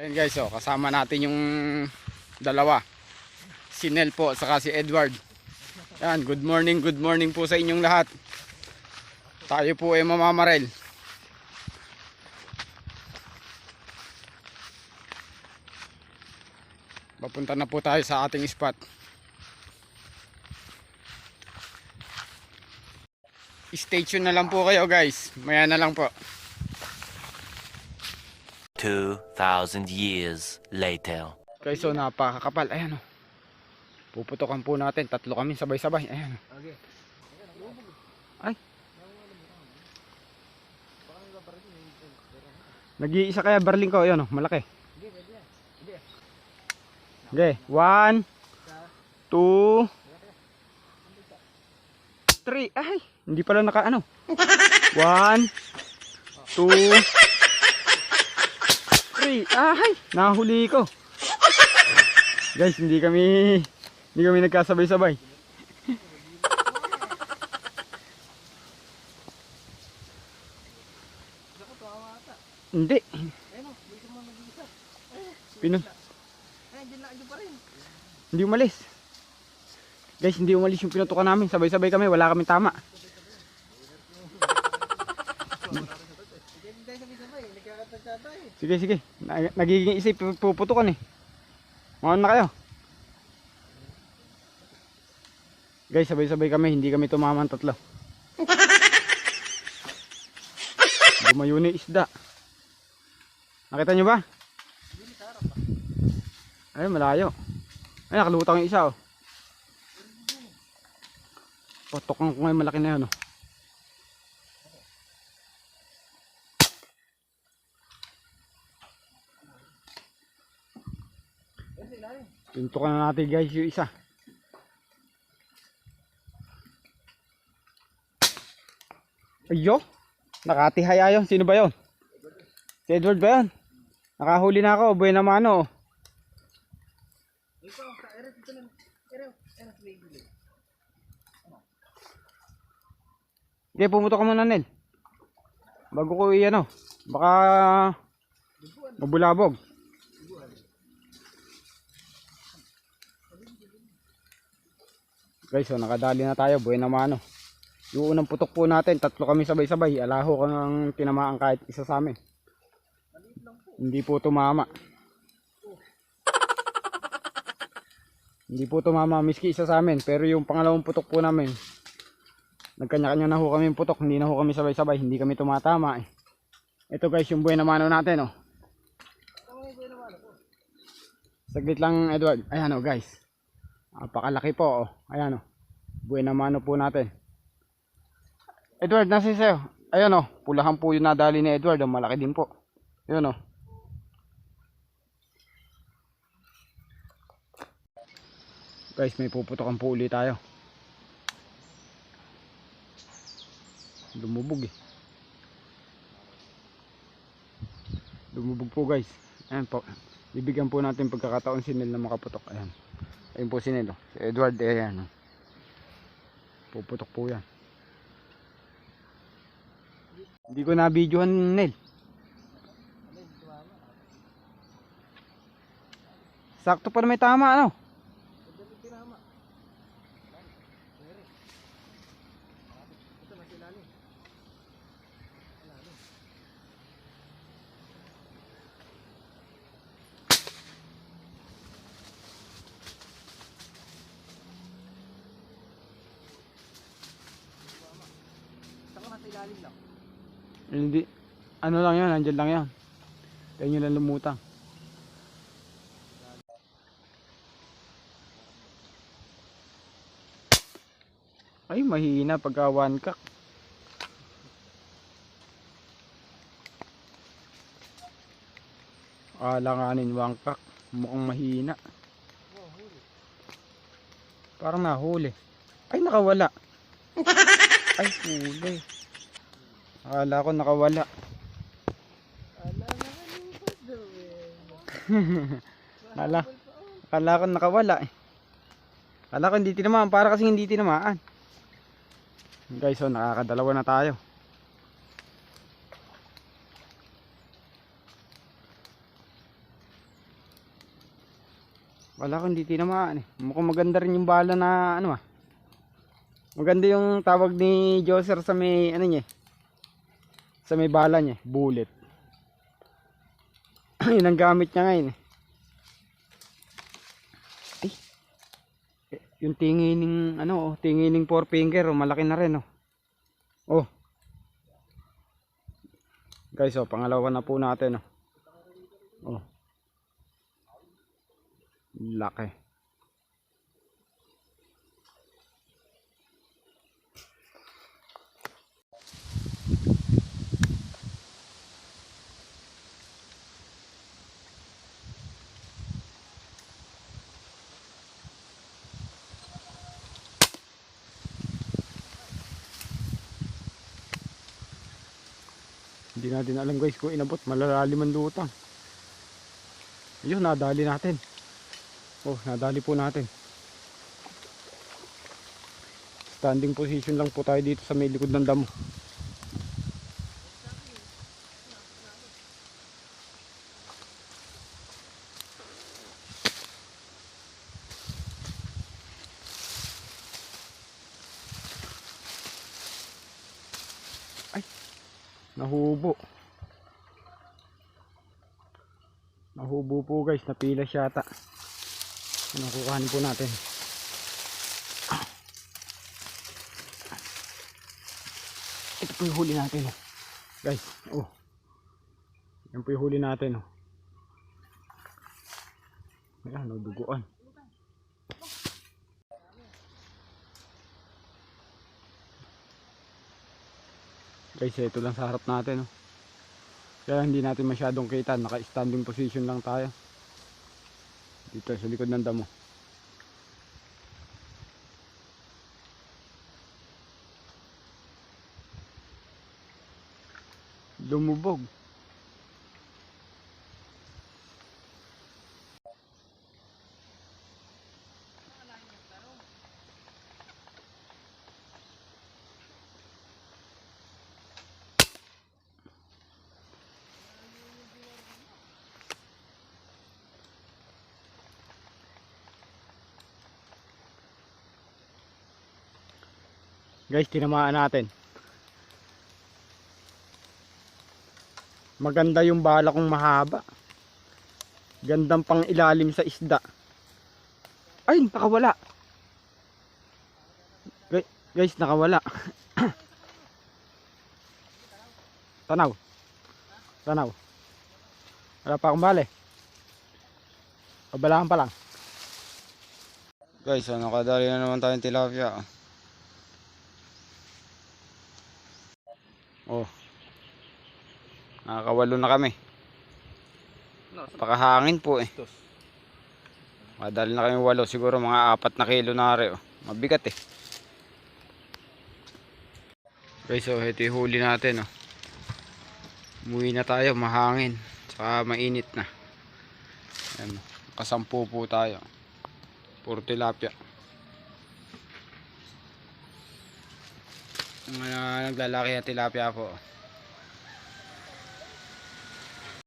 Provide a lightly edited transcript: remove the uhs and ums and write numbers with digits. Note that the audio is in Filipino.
Ayan guys, oh, kasama natin yung dalawa. Si Nel po, saka si Edward. Ayan, good morning po sa inyong lahat. Tayo po ay mamamarel. Papunta na po tayo sa ating spot. Stay tuned na lang po kayo guys. Maya na lang po. 2,000 years later. Guys, so napakakapal. Ayan o. Puputokan po natin. Tatlo kami sabay-sabay. Ayan o. Ay. Nag-iisa kaya barling ko. Ayan o. Malaki. Okay. 1 2 3. Ay. Hindi pala naka ano. 1 2 3. Ay. Nahuli ko. Guys, hindi kami nagkasabay-sabay. Hindi. Hindi umalis. Guys, hindi umalis yung pinutukan namin. Sabay-sabay kami, wala kaming tama. Sige. Nagiging isip puputukan eh. Maon na kayo. Guys, sabay-sabay kami, hindi kami tumaman tatlo. Lumayo na isda. Nakita nyo ba? Ay, malayo. Ay, nakalutang yung isa oh. Potokan ko ngayon, malaki na yun oh. Pintukan na natin guys yung isa. Ayo, nakatihaya yun. Sino ba yun? Si Edward ba yun? Nakahuli na ako, buhay naman oh. Okay, pumutok ka muna Nel. Bago ko iyan oh. Baka mabulabog. Guys, so nakadali na tayo, buhay naman oh. Yung unang putok po natin, tatlo kami sabay-sabay. Alaho kang tinamaan kahit isa sa amin. Hindi po tumama. Hindi po tumama miski isa sa amin. Pero yung pangalawang putok po namin, nagkanya-kanya na ho kami yung putok. Hindi na ho kami sabay-sabay. Hindi kami tumatama eh. Ito guys, yung buhay na mano natin oh. Saglit lang Edward. Ayan oh guys. Napakalaki po oh. Ayan oh. Buhay na mano po natin. Edward, nasa sa'yo. Ayan oh. Pulahan po yung nadali ni Edward oh. Malaki din po. Ayan oh. Guys, may puputokan po ulit tayo. Lumubog eh. Lumubog po guys. Ayan po. Bibigyan po natin pagkakataon si Nel na makaputok. Ayan. Ayan po si Nel oh. Si Edward ayan oh. Puputok po yan. Hindi ko na videohan Nel. Sakto pa na may tama ano. Hindi, ano lang yan, andyan lang yan. Kaya nyo lang lumutang. Ay, mahina pagka one cock. Alanganin one cock. Mukhang mahina. Parang nahuli. Ay, nakawala. Ay, huli. Akala ko nakawala. Akala ko nakawala eh. Akala ko hindi tinamaan. Para kasi hindi tinamaan. Guys, so nakakadalawa na tayo. Wala ko hindi tinamaan eh. Mukhang maganda rin yung bala na ano ah. Maganda yung tawag ni Joser sa may ano niya. Sa may bala niya, bullet. Yun ang gamit niya ngayon eh. Ay. Yung tingining ano, oh, tingining four finger, oh, malaki na rin oh. Oh. Guys, oh, pangalawa na po natin oh. Oh. Laki. Hindi natin alam guys kung inabot, malalalim ang lutang. Ayun, nadali natin. Oh, nadali po natin. Standing position lang po tayo dito sa may likod ng damo. Ay, nahubo. Nahubo po guys, napila siya ata. Nakukuhanin po natin. Ito po yung huli natin oh. Guys, oh. Yan po yung huli natin oh. Ayan, duguan. Guys, ito lang sa harap natin oh. Kaya hindi natin masyadong kita, naka-standing position lang tayo. Dito sa likod ng damo. Lumubog. Guys, tinamaan natin. Maganda yung bala kong mahaba. Gandang pang ilalim sa isda. Ay, nakawala. Guys, nakawala. Tanaw. Tanaw. Wala pa akong bale. Pabalahan pa lang. Guys, nakadali na naman tayong tilapia. Oh. Nakakawalo na kami. Pakahangin po eh. Madali na kami walo. Siguro mga 4 na kilo na rin. Oh. Mabigat eh. Guys, so ito yung huli natin. Oh. Umuwi na tayo. Mahangin. Saka mainit na. Ayan. Kasampu po tayo. Puro tilapia. Mga naglalaki na tilapia po.